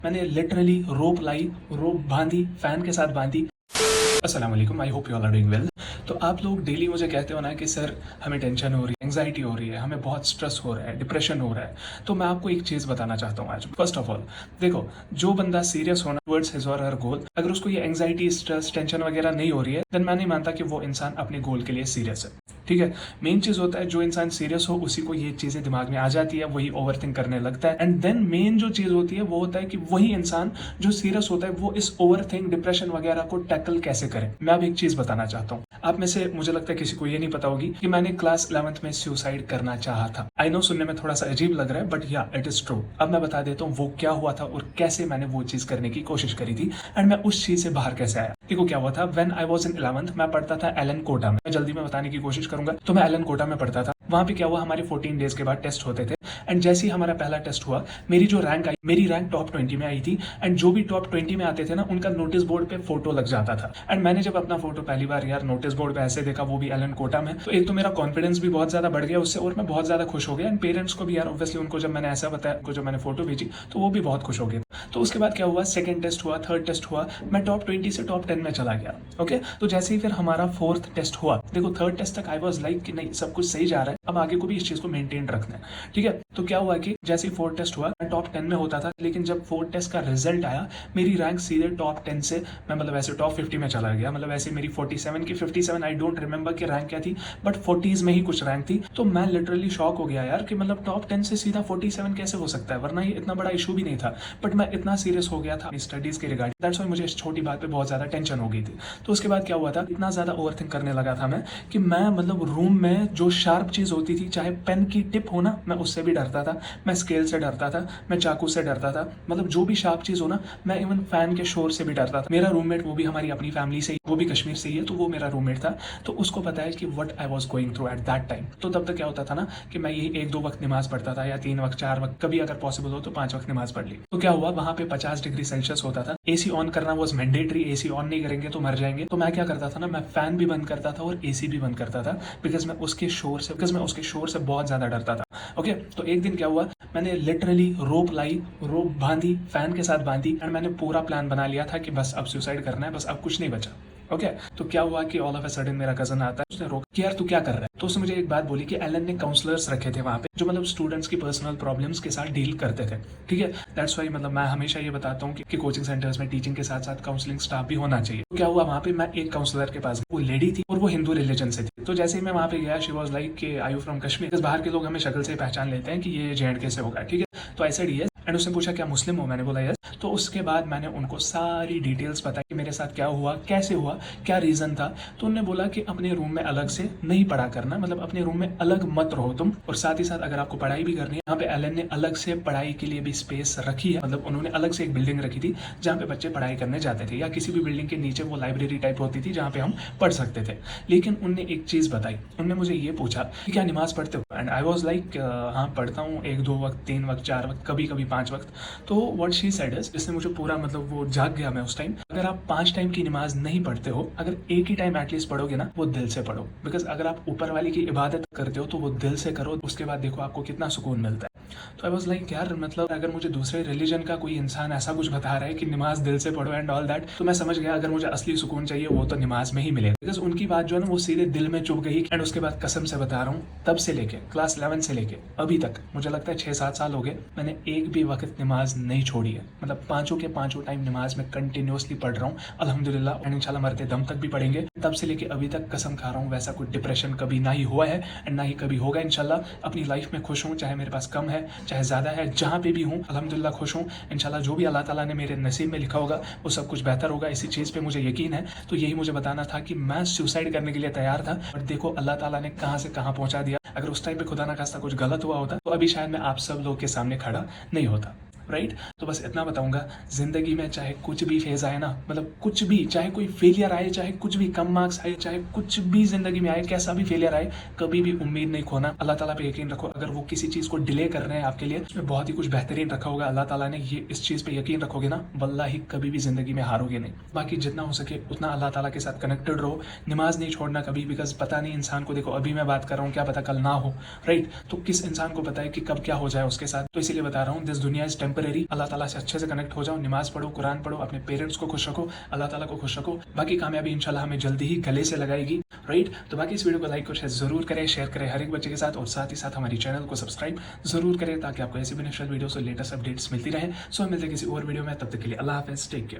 मैंने लिटरली रोप लाई, रोप बांधी, फैन के साथ बांधी। अस्सलाम वालेकुम, I hope you all are doing well. तो आप लोग डेली मुझे कहते हो ना कि सर हमें टेंशन हो रही है, एंग्जाइटी हो रही है, हमें बहुत स्ट्रेस हो रहा है, डिप्रेशन हो रहा है। तो मैं आपको एक चीज़ बताना चाहता हूँ आज। फर्स्ट ऑफ ऑल देखो, जो बंदा सीरियस होना टुवर्ड्स हिज और हर गोल, अगर उसको ये एंग्जाइटी, स्ट्रेस, टेंशन वगैरह नहीं हो रही है, देन मैं नहीं मानता कि वो इंसान अपने गोल के लिए सीरियस है। ठीक है, मेन चीज होता है जो इंसान सीरियस हो उसी को ये चीजें दिमाग में आ जाती है, वही ओवरथिंक करने लगता है। एंड देन मेन जो चीज होती है वो होता है कि वही इंसान जो सीरियस होता है वो इस ओवरथिंक, डिप्रेशन वगैरह को टैकल कैसे करे। मैं अब एक चीज बताना चाहता हूँ। आप में से मुझे लगता है किसी को ये नहीं पता होगी कि मैंने क्लास 11th में सुसाइड करना चाहा था। आई नो सुनने में थोड़ा सा अजीब लग रहा है, बट या इट इज ट्रू। अब मैं बता देता हूँ वो क्या हुआ था और कैसे मैंने वो चीज करने की कोशिश करी थी एंड मैं उस चीज से बाहर कैसे आया। देखो क्या हुआ था, when I was in 11th मैं पढ़ता था एलन कोटा में। मैं जल्दी में बताने की कोशिश करूंगा। तो मैं एलन कोटा में पढ़ता था। वहां पे क्या हुआ, हमारे 14 डेज के बाद टेस्ट होते थे एंड जैसे ही हमारा पहला टेस्ट हुआ, मेरी जो रैंक आई, मेरी रैंक टॉप 20 में आई थी। एंड जो भी टॉप 20 में आते थे ना, उनका नोटिस बोर्ड पे फोटो लग जाता था। एंड मैंने जब अपना फोटो पहली बार यार नोटिस बोर्ड पे ऐसे देखा, वो भी एलन कोटा में, तो एक तो मेरा कॉन्फिडेंस भी बहुत ज्यादा बढ़ गया उससे और मैं बहुत ज्यादा खुश हो गया। एंड पेरेंट्स को भी यार ऑब्वियसली उनको जब मैंने ऐसा बताया, उनको जब मैंने फोटो भेजी तो वो भी बहुत खुश हो गए। तो उसके बाद क्या हुआ, सेकंड टेस्ट हुआ, थर्ड टेस्ट हुआ, मैं टॉप 20 से टॉप 10 में चला गया। ओके, तो जैसे ही फिर हमारा फोर्थ टेस्ट हुआ, देखो थर्ड टेस्ट तक आई वाज लाइक कि नहीं सब कुछ सही जा रहा है, अब आगे को भी इस चीज को मेंटेन रखना है। ठीक है, तो क्या हुआ कि जैसे ही फोर्थ टेस्ट हुआ मैं टॉप 10 में होता था, लेकिन जब फोर्थ टेस्ट का रिजल्ट आया मेरी रैंक सीधे टॉप 10 से मैं मतलब ऐसे टॉप 50 में चला गया। मतलब ऐसे मेरी 47 की 57, आई डोंट रिमेंबर कि रैंक क्या थी, बट 40s में ही कुछ रैंक थी। तो मैं लिटरली शॉक हो गया यार कि मतलब टॉप 10 से सीधा 47 कैसे हो सकता है, वरना ये इतना बड़ा इशू भी नहीं था। बट मैं इतना सीरियस हो गया था स्टडीज के रिगार्डिंग, दैट्स व्हाई मुझे इस छोटी बात पे बहुत ज्यादा टेंशन हो गई थी। तो उसके बाद क्या हुआ था, इतना ज्यादा ओवरथिंक करने लगा था मैं कि मैं मतलब रूम में जो शार्प चीज होती थी, चाहे पेन की टिप हो ना, मैं उससे भी डरता था, मैं स्केल से डरता था, मैं चाकू से डरता था। मतलब जो भी शार्प चीज हो ना, मैं इवन फैन के शोर से भी डरता था। मेरा रूममेट, वो भी हमारी अपनी फैमिली से, वो भी कश्मीर से ही है, तो वो मेरा रूममेट था। तो उसको पता है कि what I was going through at that time. तो तब तक क्या होता था ना कि मैं यही 1-2 वक्त नमाज पढ़ता था, या 3 वक्त, 4 वक्त, कभी अगर पॉसिबल हो तो 5 वक्त नमाज पढ़ ली। तो क्या हुआ, वहां पे 50 डिग्री सेल्सियस होता था, एसी ऑन करना वॉज मैंडेटरी, एसी ऑन नहीं करेंगे तो मर जाएंगे। तो मैं क्या करता था ना, मैं फैन भी बंद करता था और एसी भी बंद करता था, बिकॉज मैं उसके शोर से बहुत ज्यादा डरता था। ओके, तो एक दिन क्या हुआ, मैंने लिटरली रोप लाई, रोप बांधी, फैन के साथ बांधी एंड मैंने पूरा प्लान बना लिया था कि बस अब सुसाइड करना है, बस अब कुछ नहीं बचा। ओके, तो क्या हुआ कि ऑल ऑफ अ सडन मेरा कजन आता है, उसने रोका कि यार तू क्या कर रहा है। तो उसने मुझे एक बात बोली कि एलन ने काउंसलर्स रखे थे वहां पे, जो मतलब स्टूडेंट्स की पर्सनल प्रॉब्लम्स के साथ डील करते थे। ठीक है, दैट्स वाई मतलब मैं हमेशा ये बताता हूँ कि कोचिंग सेंटर्स में टीचिंग के साथ साथ काउंसलिंग स्टाफ भी होना चाहिए। तो क्या हुआ, वहां पे मैं एक काउंसलर के पास गया, वो लेडी थी और वो हिंदू रिलीजन से थी। तो जैसे ही मैं वहां पे गया, शी वाज लाइक कि आई यू फ्रॉम कश्मीर। बाहर के लोग हमें शक्ल से पहचान लेते हैं कि ये JNK से होगा। ठीक है, तो ऐसे डी एंड उसने पूछा क्या मुस्लिम हो, मैंने बोला यस। तो उसके बाद मैंने उनको सारी डिटेल्स बताई कि मेरे साथ क्या हुआ, कैसे हुआ, क्या रीजन था। तो उन्होंने बोला कि अपने रूम में अलग से नहीं पढ़ा करना, मतलब अपने रूम में अलग मत रहो तुम, और साथ ही साथ अगर आपको पढ़ाई भी करनी है, यहाँ पे एलन ने अलग से पढ़ाई के लिए भी स्पेस रखी है। मतलब उन्होंने अलग से एक बिल्डिंग रखी थी जहाँ पे बच्चे पढ़ाई करने जाते थे, या किसी भी बिल्डिंग के नीचे वो लाइब्रेरी टाइप होती थी जहाँ पे हम पढ़ सकते थे। लेकिन उनने एक चीज बताई, उनने मुझे ये पूछा कि क्या नमाज पढ़ते हो, एंड आई वॉज लाइक हाँ पढ़ता हूँ, 1-2 वक्त, 3 वक्त, 4 वक्त, कभी कभी 5 वक्त। तो व्हाट शी सेड इज, जिसने मुझे पूरा मतलब वो जाग गया मैं उस टाइम, अगर आप 5 टाइम की नमाज नहीं पढ़ते हो, अगर एक ही टाइम एटलीस्ट पढ़ोगे ना, वो दिल से पढ़ो। बिकॉज अगर आप ऊपर वाले की इबादत करते हो तो वो दिल से करो, उसके बाद देखो आपको कितना सुकून मिलता है। तो आई वाज लाइक यार मतलब अगर मुझे दूसरे रिलीजन का कोई इंसान ऐसा कुछ बता रहा है कि नमाज दिल से पढ़ो एंड ऑल दैट, तो मैं समझ गया अगर मुझे असली सुकून चाहिए वो तो नमाज में ही मिलेगा। बिकॉज उनकी बात जो है ना वो सीधे दिल में चुभ गई। एंड उसके बाद कसम से बता रहा हूँ, तब से लेके क्लास 11 से लेके अभी तक मुझे लगता है 6-7 साल हो गए, मैंने एक भी वक्त नमाज नहीं छोड़ी है। मतलब पांचों के पांचों टाइम नमाज में कंटिन्यूअसली पढ़ रहा हूँ अल्हम्दुलिल्लाह, एंड इंशाल्लाह मरते दम तक भी पढ़ेंगे। तब से लेके अभी तक कसम खा रहा हूँ, वैसा कोई डिप्रेशन कभी ना ही हुआ है एंड ना ही कभी होगा। इंशाल्लाह अपनी लाइफ में खुश हूँ, चाहे मेरे पास कम है चाहे ज्यादा है, जहाँ पे भी हूँ अल्हम्दुलिल्लाह खुश हूँ। इंशाल्लाह जो भी अल्लाह ताला ने मेरे नसीब में लिखा होगा वो सब कुछ बेहतर होगा, इसी चीज़ पे मुझे यकीन है। तो यही मुझे बताना था कि मैं सुसाइड करने के लिए तैयार था, बट देखो अल्लाह ताला ने कहाँ से कहाँ पहुँचा दिया। अगर उस टाइम पे खुदा ना खास्ता कुछ गलत हुआ होता तो अभी शायद मैं आप सब लोग के सामने खड़ा नहीं होता। राइट, तो बस इतना बताऊंगा, जिंदगी में चाहे कुछ भी फेज आए ना, मतलब कुछ भी, चाहे कोई फेलियर आए, चाहे कुछ भी कम मार्क्स आए, चाहे कुछ भी जिंदगी में आए, कैसा भी फेलियर आए, कभी भी उम्मीद नहीं खोना। अल्लाह ताला पे यकीन रखो, अगर वो किसी चीज को डिले कर रहे हैं आपके लिए, उसमें बहुत ही कुछ बेहतरीन रखा होगा अल्लाह ताला ने। ये इस चीज पे यकीन रखोगे ना, वल्लाही कभी भी जिंदगी में हारोगे नहीं। बाकी जितना हो सके उतना अल्लाह ताला के साथ कनेक्टेड रहो, नमाज नहीं छोड़ना कभी, बिकॉज पता नहीं इंसान को, देखो अभी मैं बात कर रहा हूँ, क्या पता कल ना हो। राइट, तो किस इंसान को पता है कि कब क्या हो जाए उसके साथ। तो इसीलिए बता रहा हूँ, दिस दुनिया इज टेम्पररी। टेम्पररी। अल्लाह ताला से अच्छे से कनेक्ट हो जाओ, नमाज पढ़ो, कुरान पढ़ो, अपने पेरेंट्स को खुश रखो, अल्लाह ताला को खुश रखो। बाकी कामयाबी इंशाल्लाह हमें जल्दी ही गले से लगाएगी, राइट। तो बाकी इस वीडियो को लाइक और शेयर जरूर करें, शेयर करें हर एक बच्चे के साथ, और साथ ही साथ हमारी चैनल को सब्सक्राइब जरूर करें ताकि आपको ऐसी भी नेक्स्ट वीडियो से लेटेस्ट अपडेट्स मिलती रहे। सो मिलते हैं किसी और वीडियो में, तब तक के लिए अल्लाह हाफिज़, टेक केयर।